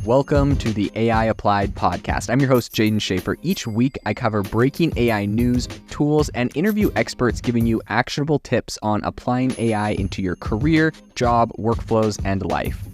Welcome to the AI Applied podcast. I'm your host, Jaden Schaefer. Each week, I cover breaking AI news, tools, and interview experts giving you actionable tips on applying AI into your career, job, workflows, and life.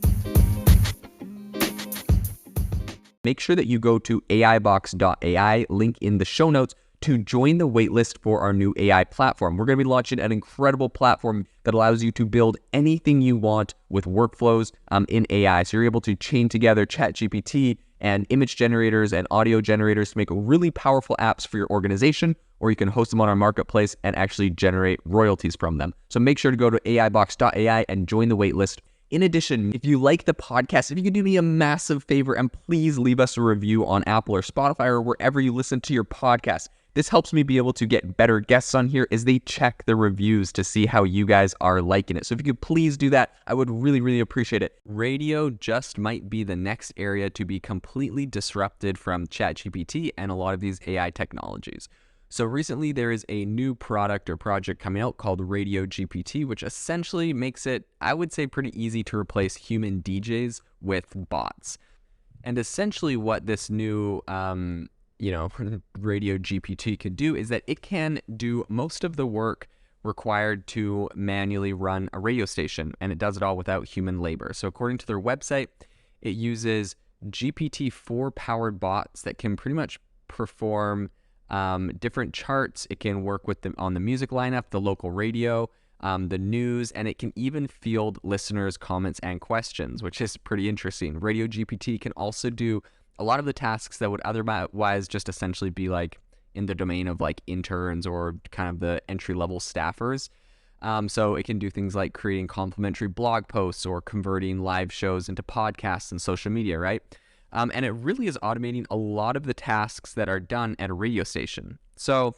Make sure that you go to aibox.ai, link in the show notes, to join the waitlist for our new AI platform. We're going to be launching an incredible platform that allows you to build anything you want with workflows in AI. So you're able to chain together ChatGPT and image generators and audio generators to make really powerful apps for your organization, or you can host them on our marketplace and actually generate royalties from them. So make sure to go to aibox.ai and join the waitlist. In addition, if you like the podcast, if you could do me a massive favor and please leave us a review on Apple or Spotify or wherever you listen to your podcast. This helps me be able to get better guests on here as they check the reviews to see how you guys are liking it. So if you could please do that, I would really appreciate it. Radio just might be the next area to be completely disrupted from ChatGPT and a lot of these AI technologies. So recently there is a new product or project coming out called RadioGPT, which essentially makes it, I would say, pretty easy to replace human DJs with bots. And essentially what this new RadioGPT could do is that it can do most of the work required to manually run a radio station, and it does it all without human labor. So according to their website, it uses GPT-4 powered bots that can pretty much perform different charts. It can work with them on the music lineup, the local radio, the news, and it can even field listeners' comments and questions, which is pretty interesting. RadioGPT can also do a lot of the tasks that would otherwise just essentially be like in the domain of like interns or kind of the entry-level staffers. So it can do things like creating complimentary blog posts or converting live shows into podcasts and social media, right? And it really is automating a lot of the tasks that are done at a radio station. So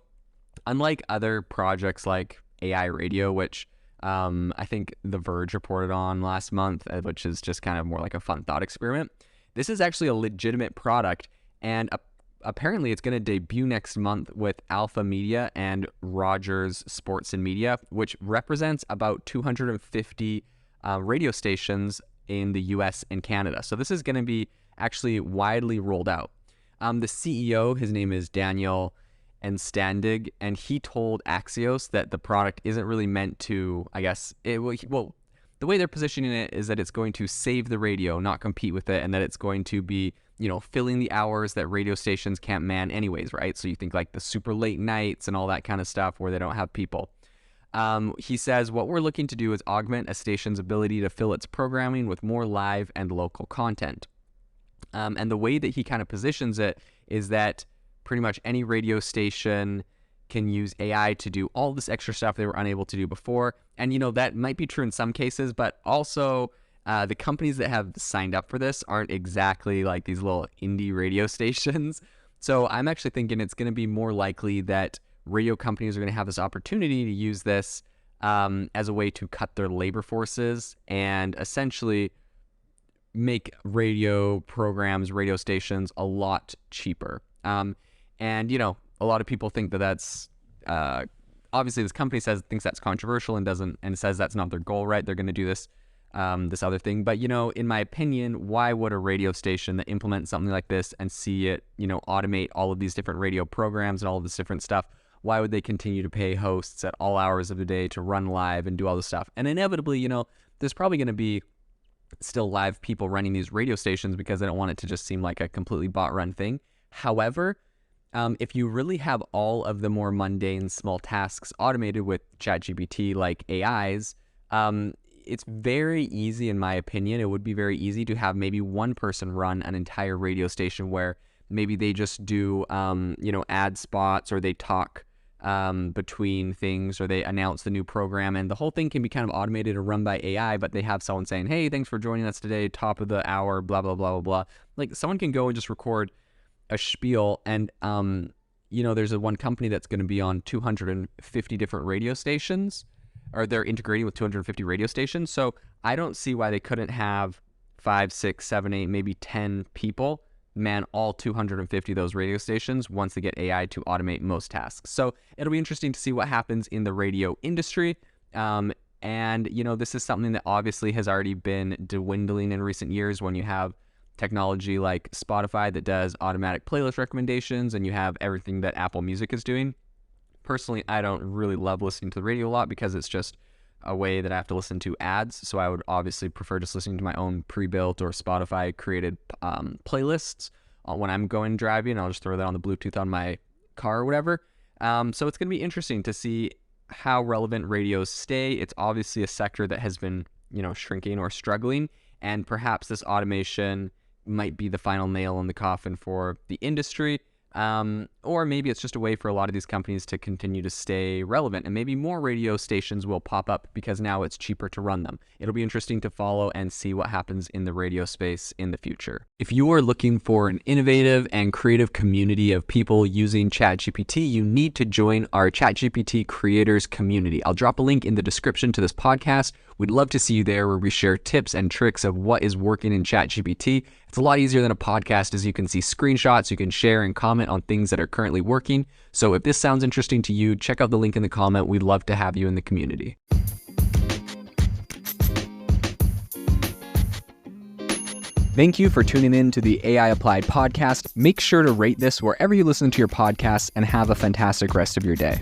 unlike other projects like AI Radio, which I think The Verge reported on last month, which is just kind of more like a fun thought experiment, this is actually a legitimate product, and apparently it's going to debut next month with Alpha Media and Rogers Sports and Media, which represents about 250 radio stations in the US and Canada. So this is going to be actually widely rolled out. The CEO, his name is Daniel Standig, and he told Axios that the product isn't really meant to, the way they're positioning it is that it's going to save the radio, not compete with it, and that it's going to be, filling the hours that radio stations can't man anyways, right? So you think like the super late nights and all that kind of stuff where they don't have people. He says, what we're looking to do is augment a station's ability to fill its programming with more live and local content. And the way that he kind of positions it is that pretty much any radio station can use AI to do all this extra stuff they were unable to do before. And, that might be true in some cases, but also the companies that have signed up for this aren't exactly like these little indie radio stations. So I'm actually thinking it's going to be more likely that radio companies are going to have this opportunity to use this as a way to cut their labor forces and essentially make radio programs, radio stations a lot cheaper. A lot of people think that that's obviously this company thinks that's controversial and says that's not their goal, right? They're going to do this other thing. But in my opinion, why would a radio station that implements something like this and see it automate all of these different radio programs and all of this different stuff? Why would they continue to pay hosts at all hours of the day to run live and do all this stuff? And inevitably, there's probably going to be still live people running these radio stations because they don't want it to just seem like a completely bot run thing. However, if you really have all of the more mundane small tasks automated with ChatGPT like AIs, it's very easy, in my opinion. It would be very easy to have maybe one person run an entire radio station where maybe they just do, ad spots, or they talk between things, or they announce the new program, and the whole thing can be kind of automated or run by AI, but they have someone saying, hey, thanks for joining us today, top of the hour, blah, blah, blah, blah, blah. Like someone can go and just record a spiel, and there's one company that's going to be on 250 different radio stations, or they're integrating with 250 radio stations. So I don't see why they couldn't have 5, 6, 7, 8, maybe 10 people man all 250 of those radio stations once they get AI to automate most tasks. So it'll be interesting to see what happens in the radio industry. And this is something that obviously has already been dwindling in recent years when you have technology like Spotify that does automatic playlist recommendations, and you have everything that Apple Music is doing. Personally, I don't really love listening to the radio a lot because it's just a way that I have to listen to ads. So I would obviously prefer just listening to my own pre-built or Spotify created playlists when I'm going driving. I'll just throw that on the Bluetooth on my car or whatever. So it's going to be interesting to see how relevant radios stay. It's obviously a sector that has been, shrinking or struggling, and perhaps this automation might be the final nail in the coffin for the industry. Or maybe it's just a way for a lot of these companies to continue to stay relevant, and maybe more radio stations will pop up because now it's cheaper to run them. It'll be interesting to follow and see what happens in the radio space in the future. If you are looking for an innovative and creative community of people using ChatGPT, you need to join our ChatGPT creators community. I'll drop a link in the description to this podcast. We'd love to see you there, where we share tips and tricks of what is working in ChatGPT. It's a lot easier than a podcast, as you can see screenshots, you can share and comment on things that are currently working. So if this sounds interesting to you, check out the link in the comment. We'd love to have you in the community. Thank you for tuning in to the AI Applied podcast. Make sure to rate this wherever you listen to your podcasts, and have a fantastic rest of your day.